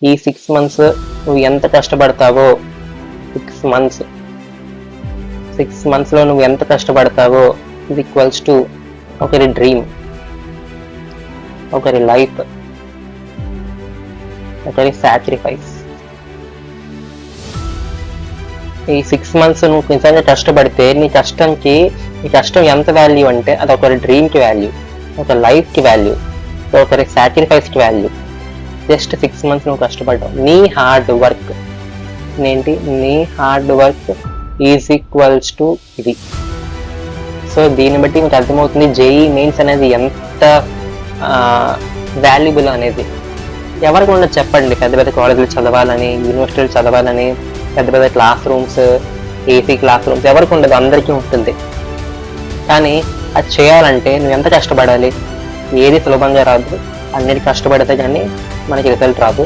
ఈ 6 months నువ్వు ఎంత కష్టపడతావో 6 monthsలో నువ్వు ఎంత కష్టపడతావో ఇది ఈక్వల్స్ టు ఒకరి డ్రీమ్, ఒకరి లైఫ్, ఒకరి సాక్రిఫైస్. ఈ 6 months నువ్వు నిజంగా కష్టపడితే నీ కష్టం ఎంత వాల్యూ అంటే అది ఒకరి డ్రీమ్కి వాల్యూ, ఒక లైఫ్కి వాల్యూ, ఒకరి సాక్రిఫైస్కి వాల్యూ. జస్ట్ 6 months నువ్వు కష్టపడ్డావు. నీ hard work is equals to ఇది. సో దీన్ని బట్టి మీకు అర్థమవుతుంది జేఈ మెయిన్స్ అనేది ఎంత వాల్యుబుల్ అనేది. ఎవరికి ఉండదు చెప్పండి పెద్ద పెద్ద కాలేజీలు చదవాలని, యూనివర్సిటీలు చదవాలని, పెద్ద పెద్ద class rooms, AC class rooms ఎవరికి ఉండదు, అందరికీ ఉంటుంది. కానీ అది చేయాలంటే నువ్వు ఎంత కష్టపడాలి? ఏది సులభంగా రాదు, అన్నిటి కష్టపడితే కానీ మనకి రిజల్ట్ రాదు.